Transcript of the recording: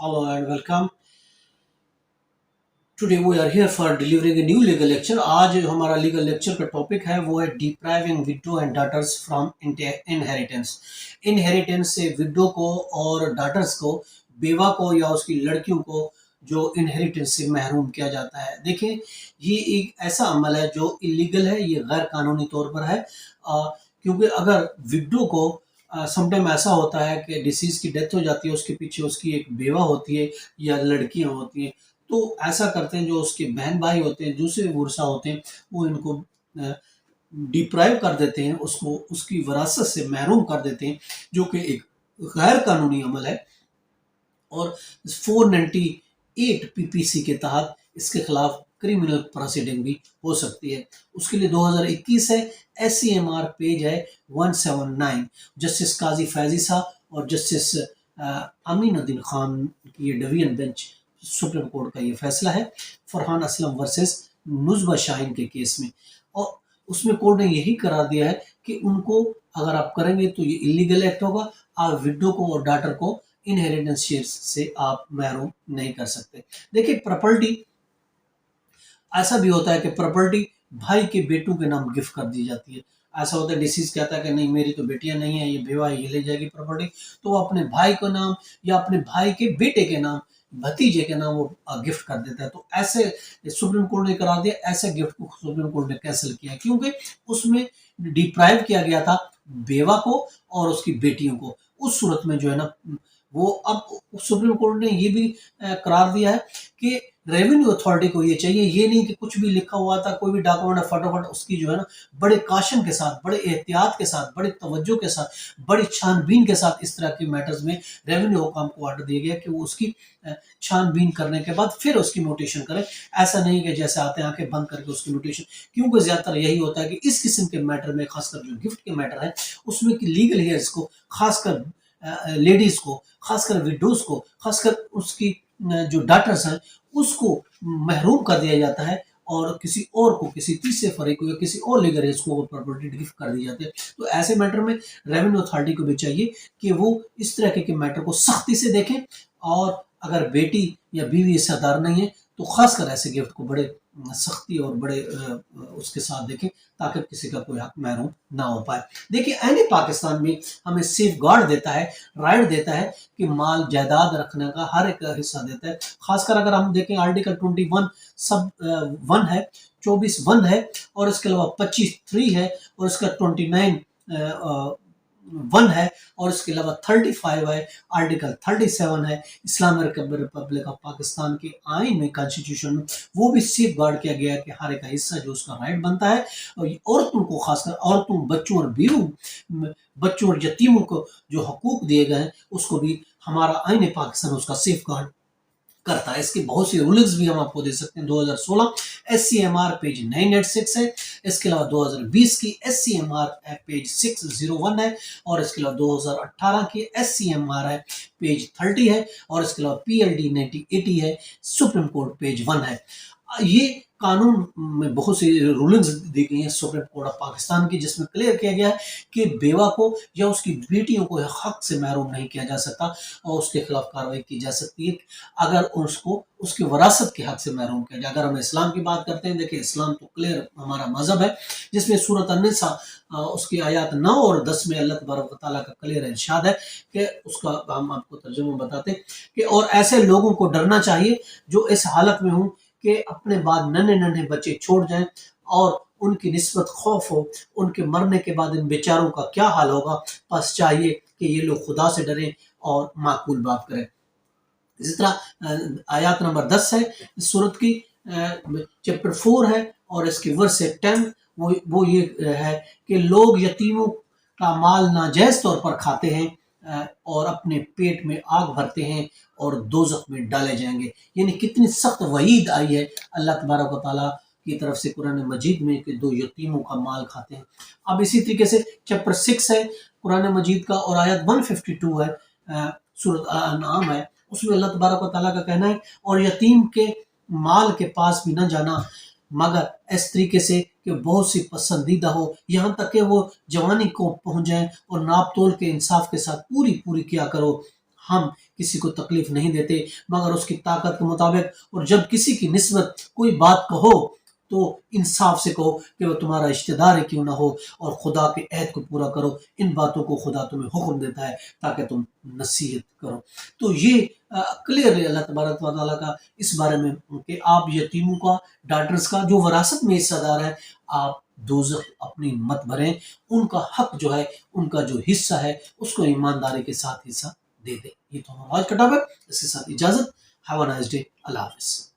Hello and welcome. Today we are here for delivering a new legal lecture. आज हमारा legal lecture का topic है वो है depriving widow and daughters from inheritance. Inheritance से widow को और daughters को, बेवा को या उसकी लड़कियों को जो इनहेरिटेंस से महरूम किया जाता है। देखें, ये एक ऐसा अमल है जो इलीगल है, ये गैर कानूनी तौर पर है। क्योंकि अगर विडो को समटाइम ऐसा होता है कि डिसीज की डेथ हो जाती है, उसके पीछे उसकी एक बेवा होती है या लड़कियां होती हैं, तो ऐसा करते हैं जो उसके बहन भाई होते हैं, दूसरे वर्षा होते हैं, वो इनको डिप्राइव कर देते हैं, उसको उसकी विरासत से महरूम कर देते हैं, जो कि एक गैर कानूनी अमल है। और 498 पीपीसी के तहत इसके खिलाफ क्रिमिनल प्रोसीडिंग भी हो सकती है। उसके लिए 2021 है, SCMR पेज है 179। जस्टिस काजी फैजी साहब और जस्टिस अमीनुद्दीन खान की ये डिवीजन बेंच सुप्रीम कोर्ट का ये फैसला है फरहान असलम वर्सेस नुजबा शाहीन के केस में। और उसमें कोर्ट ने यही करार दिया है कि उनको अगर आप करेंगे तो ये इलीगल एक्ट होगा, आप विडो को और डॉटर को इनहेरिटेंस शेयर से आप महरूम नहीं कर सकते। देखिए, प्रॉपर्टी ऐसा भी होता है कि प्रॉपर्टी भाई के बेटों के नाम गिफ्ट कर दी जाती है। ऐसा होता है डिसीज कहता है कि नहीं, मेरी तो बेटियां नहीं है, ये बेवा है, ये ले जाएगी प्रॉपर्टी, तो वो अपने भाई को नाम या अपने भाई के बेटे के नाम, भतीजे के नाम वो गिफ्ट कर देता है। तो ऐसे सुप्रीम कोर्ट ने करा दिया, ऐसे गिफ्ट को सुप्रीम कोर्ट ने कैंसिल किया क्योंकि उसमें डिप्राइव किया गया था बेवा को और उसकी बेटियों को। उस सूरत में जो है ना, वो अब सुप्रीम कोर्ट ने ये भी करार दिया है कि रेवेन्यू अथॉरिटी को ये चाहिए, ये नहीं कि कुछ भी लिखा हुआ था, कोई भी डॉक्यूमेंट है, फटाफट उसकी जो है ना बड़े काशन के साथ, बड़े एहतियात के साथ, बड़े तवज्जो के साथ, बड़ी छानबीन के साथ इस तरह के मैटर्स में रेवेन्यू हुकाम को ऑर्डर दिया गया कि वो उसकी छानबीन करने के बाद फिर उसकी नोटेशन करें। ऐसा नहीं कि जैसे आते हैं आके बंद करके उसकी नोटेशन, क्योंकि ज्यादातर यही होता है कि इस किस्म के मैटर में, खासकर जो गिफ्ट के मैटर है, उसमें कि लीगल हेयर्स को, खासकर लेडीज को, खासकर विडोज को, खासकर उसकी जो डॉटर्स हैं, उसको महरूम कर दिया जाता है और किसी और को, किसी तीसरे फरीक को या किसी और लीगल हेयर्स को वो प्रॉपर्टी गिफ्ट कर दी जाती है। तो ऐसे मैटर में रेवेन्यू अथॉरिटी को भी चाहिए कि वो इस तरह के मैटर को सख्ती से देखें, और अगर बेटी या बीवी हिस्सेदार नहीं है तो खासकर ऐसे गिफ्ट को बड़े सख्ती और बड़े उसके साथ देखें, ताकि किसी का कोई हक महरूम ना हो पाए। देखिए, ऐन पाकिस्तान में हमें सेफ गार्ड देता है, राइट देता है कि माल जायदाद रखने का हर एक हिस्सा देता है। खासकर अगर हम देखें, आर्टिकल 21 सब 1 है, 24 1 है, और इसके अलावा 25 3 है, और इसका 29 1 है, और इसके अलावा 35 है, आर्टिकल 37 है। इस्लामिक रिपब्लिक ऑफ पाकिस्तान के आइन में, कॉन्स्टिट्यूशन में, वो भी सेफ गार्ड किया गया है कि हर एक हिस्सा जो उसका राइट बनता है। और औरतों को, खासकर औरतों, बच्चों और बीवों, बच्चों और यतीमों को जो हकूक दिए गए हैं, उसको भी हमारा आइन पाकिस्तान उसका सेफ गार्ड करता है। इसके बहुत सी रूलिंग्स भी हम आपको दे सकते हैं। 2016 SCMR पेज 986 है, इसके अलावा 2020 की SCMR पेज 601 है, और इसके अलावा 2018 की SCMR है पेज 30 है, और इसके अलावा PLD 1980 है, सुप्रीम कोर्ट पेज 1 है। ये कानून में बहुत सी रूलिंग्स दी गई हैं सुप्रीम कोर्ट ऑफ पाकिस्तान की, जिसमें क्लियर किया गया है कि बेवा को या उसकी बेटियों को हक से महरूम नहीं किया जा सकता, और उसके खिलाफ कार्रवाई की जा सकती है अगर उसको उसकी वरासत के हक से महरूम किया जाए। अगर हम इस्लाम की बात करते हैं, देखिए, इस्लाम तो क्लियर हमारा मजहब है, जिसमें सूरत अन्निसा उसकी आयत 9 और 10 में अल्लाह तबारक व तआला का क्लियर इरशाद है कि उसका हम आपको तर्जुमा बताते हैं कि और ऐसे लोगों को डरना चाहिए जो इस हालत में हों कि अपने बाद नन्हे नन्हे बच्चे छोड़ जाएं और उनकी निस्बत खौफ हो, उनके मरने के बाद इन बेचारों का क्या हाल होगा। बस चाहिए कि ये लोग खुदा से डरें और माकूल बात करें। इसी तरह आयत नंबर 10 है इस सूरत की, चैप्टर 4 है, और इसके वर्स 10 वो ये है कि लोग यतीमों का माल नाजायज तौर पर खाते हैं और अपने पेट में आग भरते हैं और दोज़ख में डाले जाएंगे। यानी कितनी सख्त वईद आई है अल्लाह तबारक व तआला की तरफ से कुरान मजीद में कि दो यतीमों का माल खाते हैं। अब इसी तरीके से चैप्टर 6 है कुरान मजीद का, और आयत 152 है, सूरत अनाम है, उसमें अल्लाह तबारक व तआला का कहना है, और यतीम के माल के पास भी न जाना मगर इस तरीके से कि बहुत सी पसंदीदा हो, यहाँ तक कि वो जवानी को पहुंच जाए, और नाप तोल के इंसाफ के साथ पूरी पूरी किया करो। ہم کسی کو تکلیف نہیں دیتے مگر اس کی طاقت کے مطابق، اور جب کسی کی نسبت کوئی بات کہو تو انصاف سے کہو کہ وہ تمہارا رشتہ دار ہی کیوں نہ ہو، اور خدا کے عہد کو پورا کرو۔ ان باتوں کو خدا تمہیں حکم دیتا ہے تاکہ تم نصیحت کرو۔ تو یہ کلیئرلی اللہ تبارک و تعالیٰ کا اس بارے میں کہ آپ یتیموں کا، ڈاٹرز کا جو وراثت میں حصہ دار ہے، آپ دوزخ اپنی مت بھریں، ان کا حق جو ہے، ان کا جو حصہ ہے اس کو ایمانداری کے ساتھ حصہ دے دیں۔ یہ تو ہمارا آج کا ٹاپک، اس کے ساتھ اجازت۔ ہیو اے نائس ڈے، اللہ حافظ۔